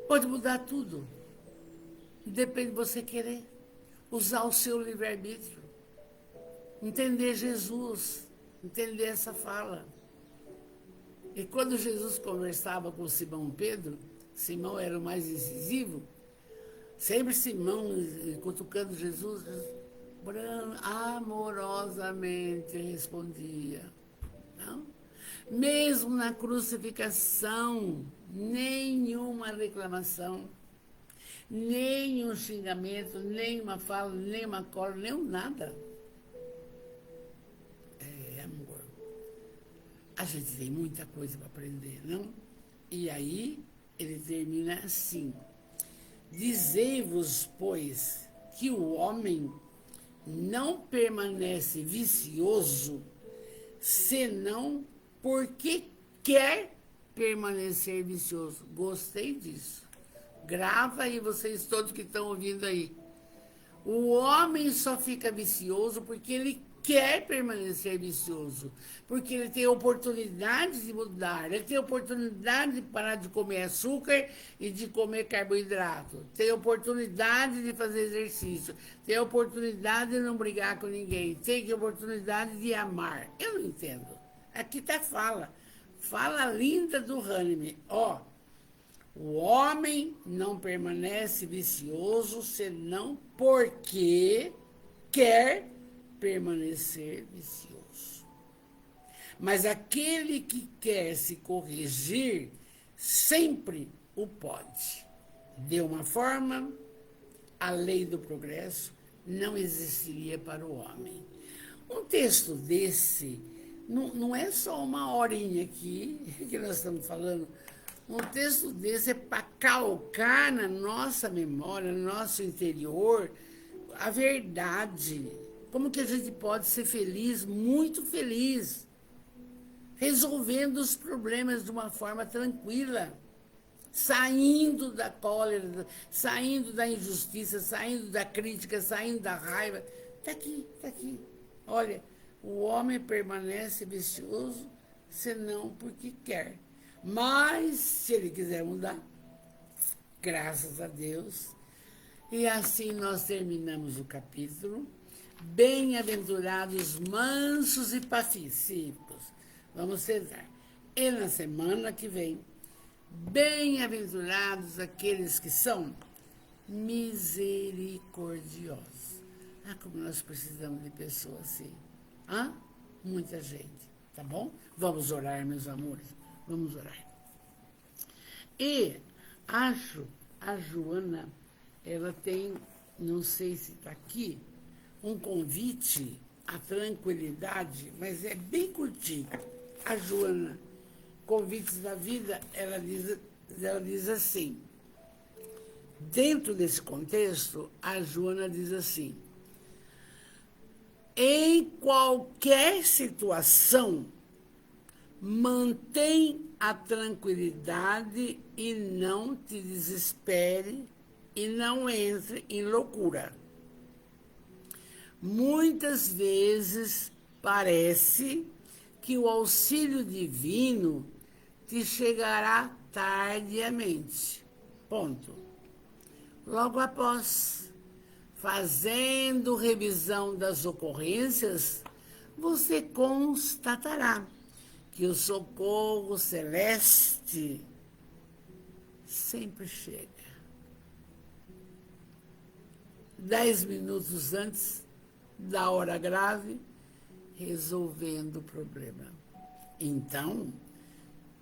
Pode mudar tudo. Depende de você querer usar o seu livre-arbítrio, entender Jesus, entender essa fala. E quando Jesus conversava com Simão Pedro, Simão era o mais incisivo, sempre Simão cutucando Jesus, amorosamente respondia. Não? Mesmo na crucificação, nenhuma reclamação, nenhum xingamento, nenhuma fala, nenhuma cola, nenhum nada. É amor. A gente tem muita coisa para aprender, não? E aí ele termina assim: dizei-vos, pois, que o homem não permanece vicioso, senão porque quer permanecer vicioso. Gostei disso. Grava aí, vocês todos que estão ouvindo aí. O homem só fica vicioso porque ele quer permanecer vicioso, porque ele tem oportunidade de mudar, ele tem oportunidade de parar de comer açúcar e de comer carboidrato, tem oportunidade de fazer exercício, tem oportunidade de não brigar com ninguém, tem oportunidade de amar. Eu não entendo. Aqui está a fala linda do Hahnemann. Ó, o homem não permanece vicioso senão porque quer permanecer vicioso. Mas aquele que quer se corrigir sempre o pode. De uma forma, a lei do progresso não existiria para o homem. Um texto desse não é só uma horinha aqui que nós estamos falando. Um texto desse é para calcar na nossa memória, no nosso interior, a verdade. Como que a gente pode ser feliz, muito feliz, resolvendo os problemas de uma forma tranquila, saindo da cólera, saindo da injustiça, saindo da crítica, saindo da raiva. Está aqui, está aqui. Olha, o homem permanece vicioso, senão porque quer. Mas, se ele quiser mudar, graças a Deus. E assim nós terminamos o capítulo. Bem-aventurados mansos e pacíficos. Vamos rezar. E na semana que vem, bem-aventurados aqueles que são misericordiosos. Ah, como nós precisamos de pessoas assim. Ah, muita gente, tá bom? Vamos orar, meus amores. Vamos orar. E acho, a Joana, ela tem, não sei se está aqui, um convite à tranquilidade, mas é bem curtinho. A Joana, Convites da Vida, ela diz assim, dentro desse contexto, a Joana diz assim, em qualquer situação, mantém a tranquilidade e não te desespere e não entre em loucura. Muitas vezes parece que o auxílio divino te chegará tardiamente. Ponto. Logo após, fazendo revisão das ocorrências, você constatará que o socorro celeste sempre chega. 10 minutos antes da hora grave, resolvendo o problema. Então,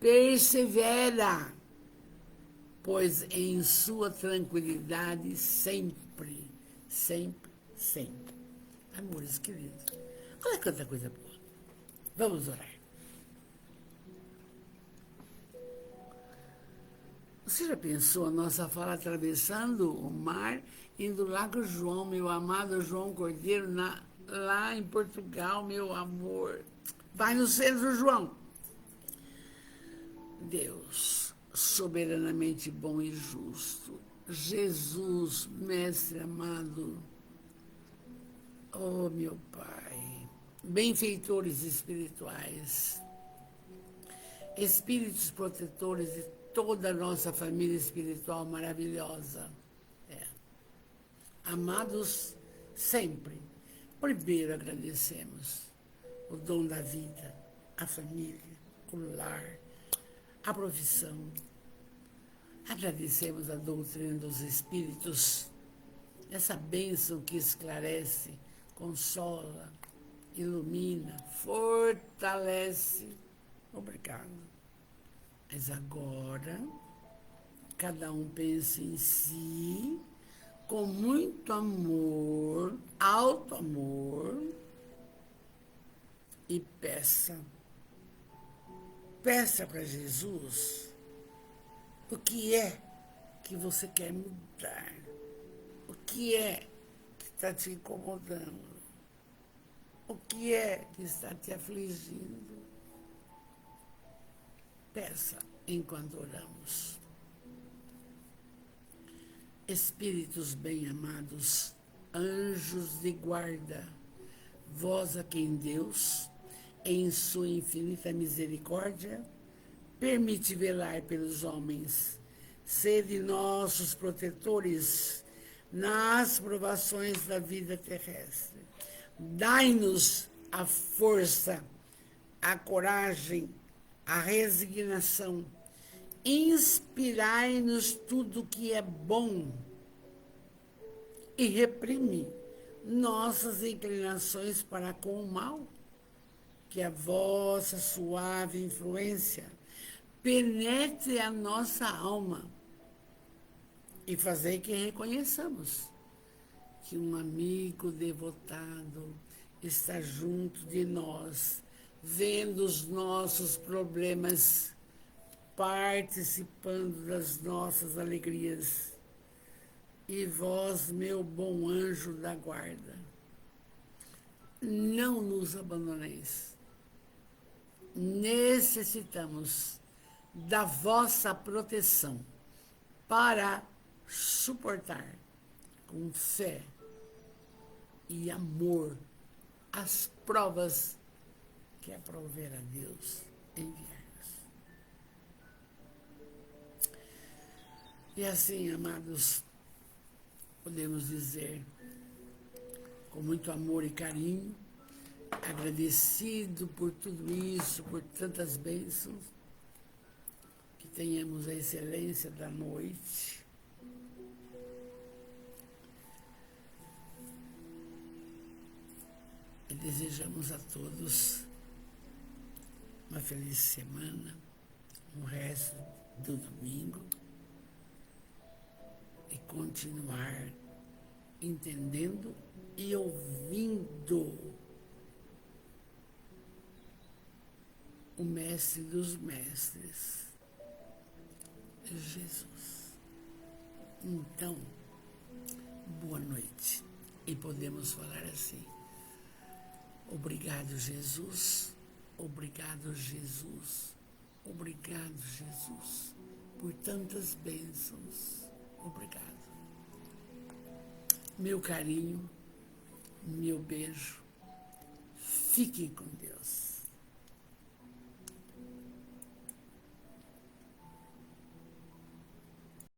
persevera, pois em sua tranquilidade sempre, sempre, sempre. Amores queridos, olha quanta coisa boa. Vamos orar. Você já pensou a nossa fala atravessando o mar, indo lá com o João, meu amado João Cordeiro, lá em Portugal, meu amor. Vai no centro, João. Deus, soberanamente bom e justo, Jesus, mestre amado, oh meu Pai, benfeitores espirituais, espíritos protetores de toda a nossa família espiritual maravilhosa. Amados sempre, primeiro agradecemos o dom da vida, a família, o lar, a profissão. Agradecemos a doutrina dos Espíritos, essa bênção que esclarece, consola, ilumina, fortalece. Obrigado. Mas agora, cada um pense em si, com muito amor, alto amor, e peça. Peça para Jesus o que é que você quer mudar, o que é que está te incomodando, o que é que está te afligindo. Peça enquanto oramos. Espíritos bem-amados, anjos de guarda, vós a quem Deus, em sua infinita misericórdia, permite velar pelos homens, sede nossos protetores nas provações da vida terrestre. Dai-nos a força, a coragem, a resignação. Inspirai-nos tudo que é bom e reprime nossas inclinações para com o mal. Que a vossa suave influência penetre a nossa alma e fazer que reconheçamos que um amigo devotado está junto de nós, vendo os nossos problemas, participando das nossas alegrias. E vós, meu bom anjo da guarda, não nos abandoneis. Necessitamos da vossa proteção para suportar com fé e amor as provas que aprover a Deus enviar-nos. E assim, amados, podemos dizer com muito amor e carinho, agradecido por tudo isso, por tantas bênçãos, que tenhamos a excelência da noite. E desejamos a todos uma feliz semana, um resto do domingo, e continuar entendendo e ouvindo o mestre dos mestres, Jesus. Então, boa noite. E podemos falar assim: obrigado, Jesus. Obrigado, Jesus. Obrigado, Jesus, por tantas bênçãos. Obrigado. Meu carinho, meu beijo. Fiquem com Deus.